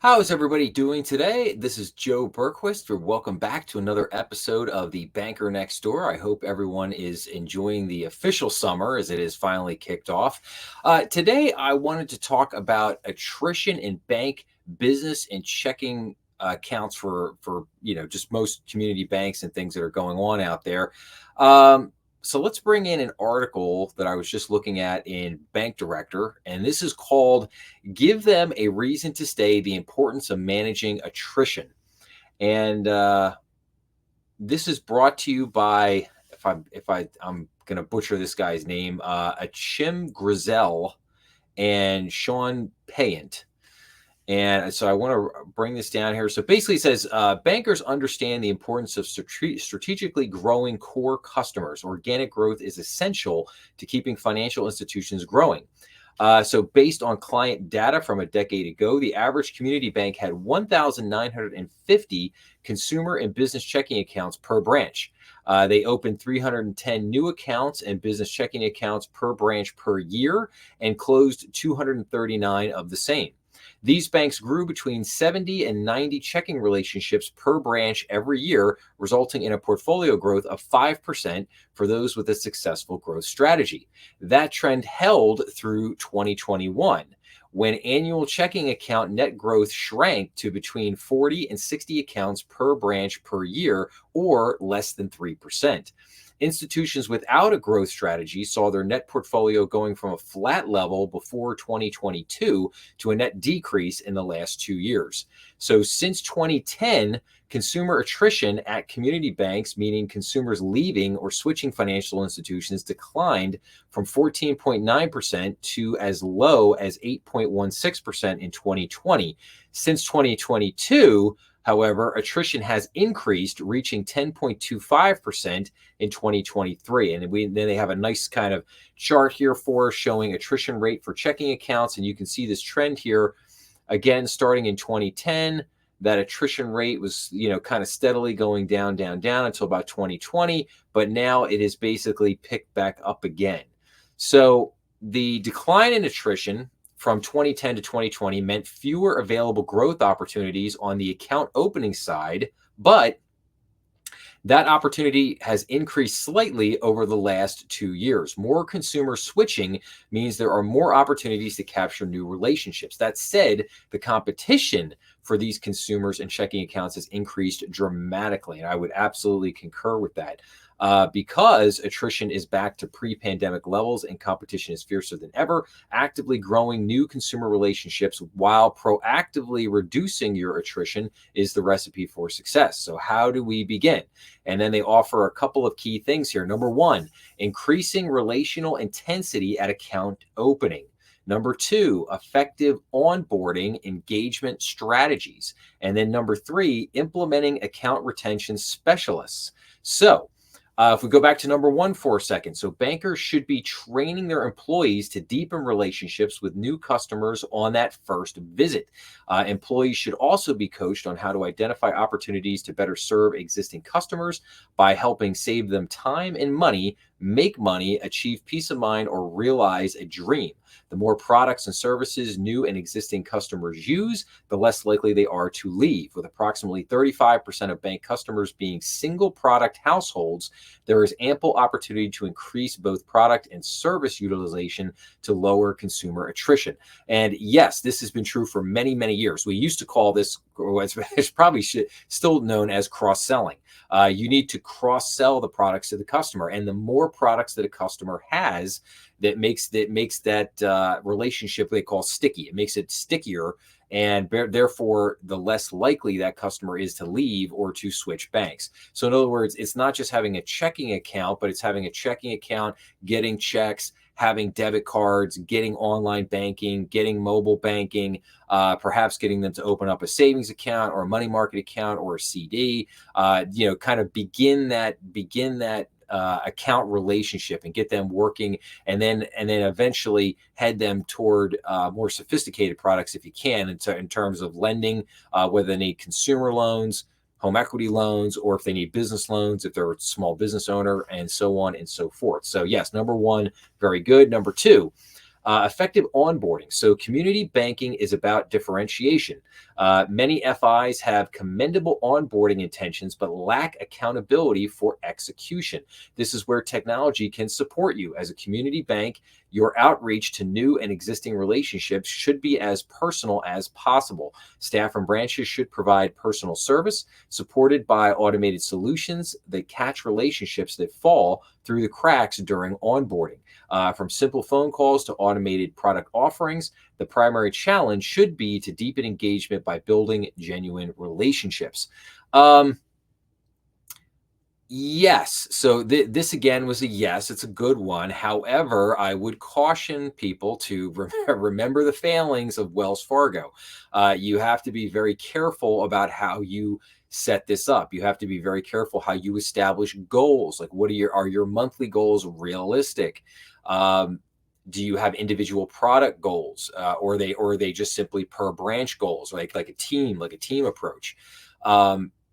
How is everybody doing today? This is Joe Berquist. Welcome back to another episode of the Banker Next Door. I hope everyone is enjoying the official summer as it is finally kicked off. Today, I wanted to talk about attrition in bank business and checking accounts for just most community banks and things that are going on out there. So let's bring in an article that I was just looking at in Bank Director, and this is called "Give Them a Reason to Stay: The Importance of Managing Attrition." And this is brought to you by, I'm going to butcher this guy's name, Achim Griesel and Sean Payant. And so I want to bring this down here. So basically it says, bankers understand the importance of strategically growing core customers. Organic growth is essential to keeping financial institutions growing. So based on client data from a decade ago, the average community bank had 1,950 consumer and business checking accounts per branch. They opened 310 new accounts and business checking accounts per branch per year and closed 239 of the same. These banks grew between 70 and 90 checking relationships per branch every year, resulting in a portfolio growth of 5% for those with a successful growth strategy. That trend held through 2021, when annual checking account net growth shrank to between 40 and 60 accounts per branch per year, or less than 3%. Institutions without a growth strategy saw their net portfolio going from a flat level before 2022 to a net decrease in the last 2 years. So since 2010, consumer attrition at community banks, meaning consumers leaving or switching financial institutions, declined from 14.9% to as low as 8.16% in 2020. Since 2022, however, attrition has increased, reaching 10.25% in 2023. And then they have a nice kind of chart here for showing attrition rate for checking accounts. And you can see this trend here, again, starting in 2010. That attrition rate was, kind of steadily going down until about 2020. But now it is basically picked back up again. So the decline in attrition from 2010 to 2020 meant fewer available growth opportunities on the account opening side, but that opportunity has increased slightly over the last 2 years. More consumer switching means there are more opportunities to capture new relationships. That said, the competition for these consumers and checking accounts has increased dramatically, and I would absolutely concur with that. Because attrition is back to pre-pandemic levels and competition is fiercer than ever, actively growing new consumer relationships while proactively reducing your attrition is the recipe for success. So how do we begin? And then they offer a couple of key things here. Number one, increasing relational intensity at account opening. Number two, effective onboarding engagement strategies. And then number three, implementing account retention specialists. So if we go back to number one for a second, so bankers should be training their employees to deepen relationships with new customers on that first visit. Employees should also be coached on how to identify opportunities to better serve existing customers by helping save them time and money, make money, achieve peace of mind, or realize a dream. The more products and services new and existing customers use, the less likely they are to leave. With approximately 35% of bank customers being single product households, there is ample opportunity to increase both product and service utilization to lower consumer attrition. And yes, this has been true for many, many years. We used to call this, it's probably still known as cross-selling. You need to cross-sell the products to the customer, and the more products that a customer has, that makes that relationship they call sticky. It makes it stickier, and therefore the less likely that customer is to leave or to switch banks. So in other words, it's not just having a checking account, but it's having a checking account, getting checks, having debit cards, getting online banking, getting mobile banking, perhaps getting them to open up a savings account or a money market account or a CD, kind of begin that account relationship and get them working, and then eventually head them toward more sophisticated products if you can, in terms of lending, whether they need consumer loans, home equity loans, or if they need business loans, if they're a small business owner, and so on and so forth. So yes, number one, very good. Number two, Effective onboarding. So community banking is about differentiation. Many FIs have commendable onboarding intentions, but lack accountability for execution. This is where technology can support you. As a community bank, your outreach to new and existing relationships should be as personal as possible. Staff and branches should provide personal service supported by automated solutions that catch relationships that fall through the cracks during onboarding. From simple phone calls to automated product offerings, the primary challenge should be to deepen engagement by building genuine relationships. Yes. So this again was a yes. It's a good one. However, I would caution people to remember the failings of Wells Fargo. You have to be very careful about how you set this up. You have to be very careful how you establish goals. Like, what are your monthly goals realistic? Do you have individual product goals, or are they just simply per branch goals, like a team approach?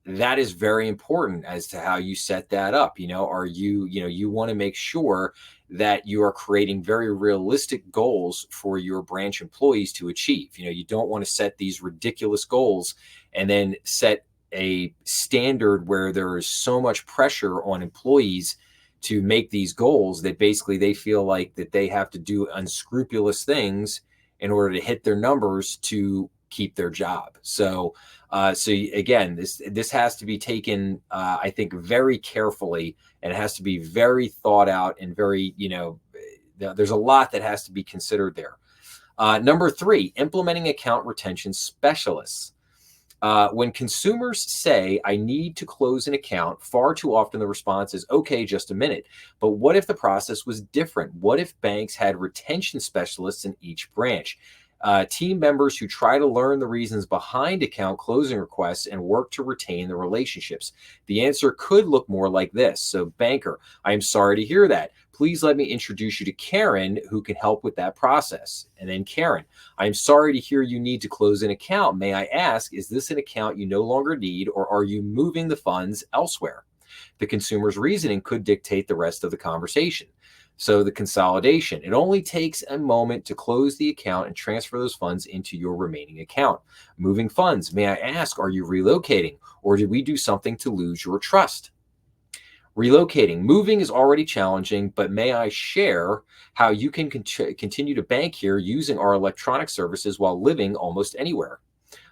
That is very important as to how you set that up. You want to make sure that you are creating very realistic goals for your branch employees to achieve. You don't want to set these ridiculous goals and then set a standard where there is so much pressure on employees to make these goals that basically they feel like that they have to do unscrupulous things in order to hit their numbers to keep their job. So again, this has to be taken, I think, very carefully, and it has to be very thought out and very, there's a lot that has to be considered there. Number 3, implementing account retention specialists. When consumers say, I need to close an account, far too often the response is, okay, just a minute. But what if the process was different? What if banks had retention specialists in each branch? Team members who try to learn the reasons behind account closing requests and work to retain the relationships. The answer could look more like this. So, banker, I am sorry to hear that. Please let me introduce you to Karen, who can help with that process. And then Karen, I am sorry to hear you need to close an account. May I ask, is this an account you no longer need, or are you moving the funds elsewhere? The consumer's reasoning could dictate the rest of the conversation. So the consolidation, it only takes a moment to close the account and transfer those funds into your remaining account. Moving funds, may I ask, are you relocating, or did we do something to lose your trust? Relocating, moving is already challenging, but may I share how you can continue to bank here using our electronic services while living almost anywhere?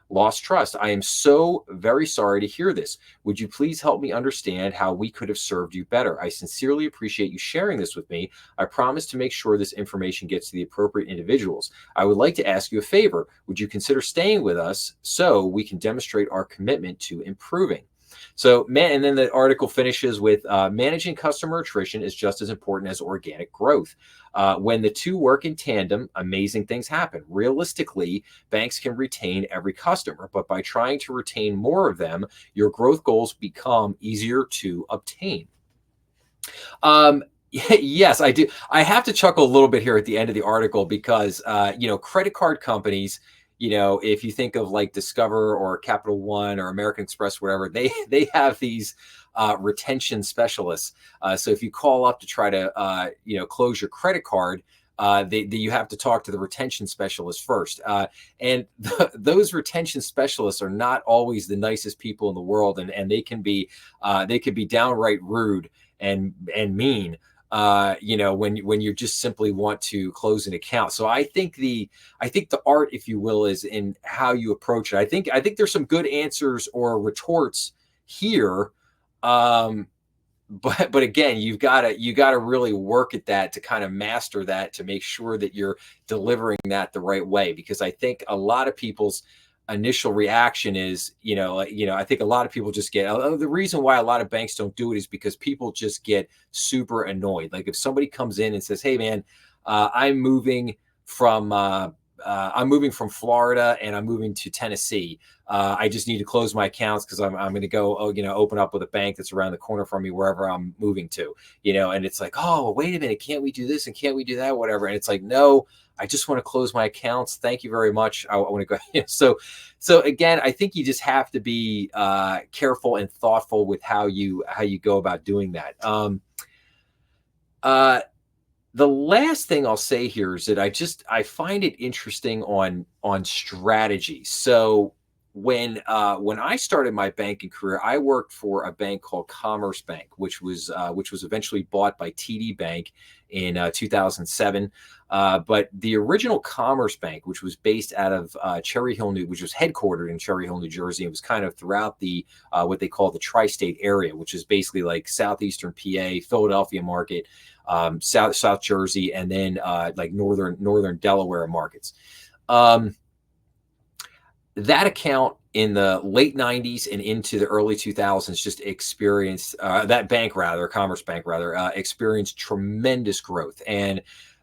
Lost trust. I am so very sorry to hear this. Would you please help me understand how we could have served you better? I sincerely appreciate you sharing this with me. I promise to make sure this information gets to the appropriate individuals. I would like to ask you a favor. Would you consider staying with us so we can demonstrate our commitment to improving? So, and then the article finishes with managing customer attrition is just as important as organic growth. When the two work in tandem, amazing things happen. Realistically, banks can retain every customer, but by trying to retain more of them, your growth goals become easier to obtain. Yes, I do. I have to chuckle a little bit here at the end of the article because, credit card companies, if you think of like Discover or Capital One or American Express, whatever, they have these retention specialists. So if you call up to try to, close your credit card, you have to talk to the retention specialist first. And those retention specialists are not always the nicest people in the world. And they can be downright rude and mean. When you just simply want to close an account. So I think the art, if you will, is in how you approach it. I think there's some good answers or retorts here. But again, you gotta really work at that to kind of master that, to make sure that you're delivering that the right way. Because I think a lot of people's initial reaction is, I think a lot of people just get, the reason why a lot of banks don't do it is because people just get super annoyed. Like if somebody comes in and says, hey man, I'm moving from Florida and I'm moving to Tennessee. I just need to close my accounts because I'm going to go, open up with a bank that's around the corner from me, wherever I'm moving to, and it's like, oh, wait a minute. Can't we do this? And can't we do that? Whatever. And it's like, no, I just want to close my accounts. Thank you very much. I want to go. So again, I think you just have to be careful and thoughtful with how you go about doing that. The last thing I'll say here is that I find it interesting on strategy. So when I started my banking career, I worked for a bank called Commerce Bank, which was eventually bought by TD Bank in 2007. But the original Commerce Bank, which was based out of Cherry Hill, which was headquartered in Cherry Hill, New Jersey, it was kind of throughout the what they call the tri-state area, which is basically like southeastern PA, Philadelphia market, South Jersey, and then like northern Delaware markets. That account in the late 90s and into the early 2000s just experienced that bank rather Commerce Bank rather experienced tremendous growth, and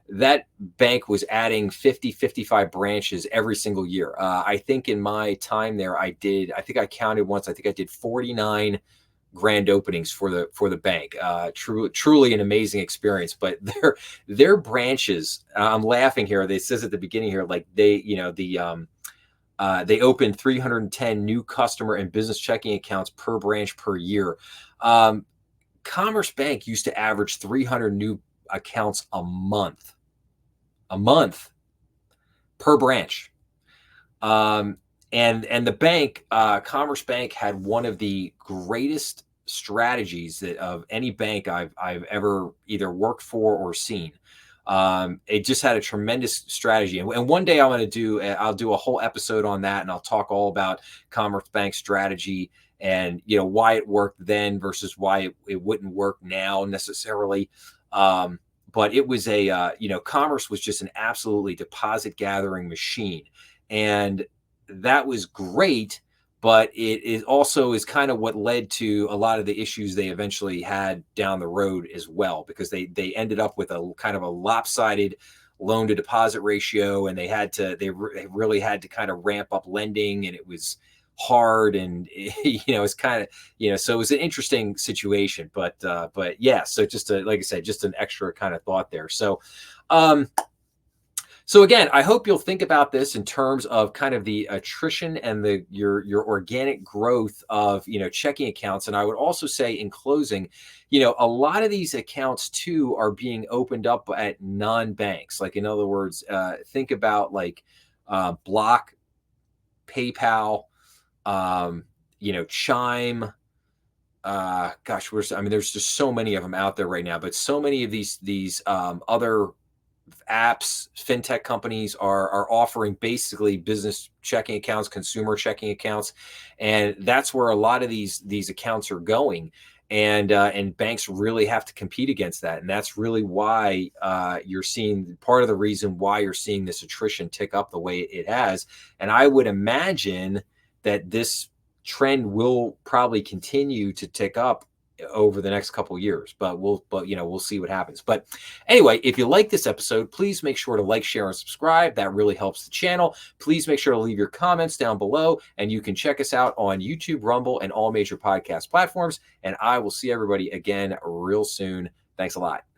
that bank was adding 55 branches every single year. I think in my time there I think I counted once, I think I did 49 grand openings for the bank. Truly an amazing experience. But their branches, I'm laughing here, they says at the beginning here, like they opened 310 new customer and business checking accounts per branch per year. Commerce Bank used to average 300 new accounts a month per branch. And the bank, Commerce Bank, had one of the greatest strategies that of any bank I've ever either worked for or seen. It just had a tremendous strategy, and one day I'll do a whole episode on that, and I'll talk all about Commerce Bank strategy and why it worked then versus why it wouldn't work now necessarily. But it was Commerce was just an absolutely deposit gathering machine, and that was great. But it also is kind of what led to a lot of the issues they eventually had down the road as well, because they ended up with a kind of a lopsided loan to deposit ratio, and they really had to kind of ramp up lending, and it was hard, and it's kind of so it was an interesting situation. But yeah, so just like I said, just an extra kind of thought there. So again, I hope you'll think about this in terms of kind of the attrition and your organic growth of checking accounts. And I would also say in closing, a lot of these accounts too are being opened up at non-banks. Like in other words, think about like Block, PayPal, Chime. There's just so many of them out there right now. But so many of these other apps, fintech companies are offering basically business checking accounts, consumer checking accounts, and that's where a lot of these accounts are going. And banks really have to compete against that, and that's really why you're seeing part of the reason why you're seeing this attrition tick up the way it has. And I would imagine that this trend will probably continue to tick up over the next couple of years, but we'll see what happens. But anyway, if you like this episode, please make sure to like, share, and subscribe. That really helps the channel. Please make sure to leave your comments down below, and you can check us out on YouTube, Rumble, and all major podcast platforms. And I will see everybody again real soon. Thanks a lot.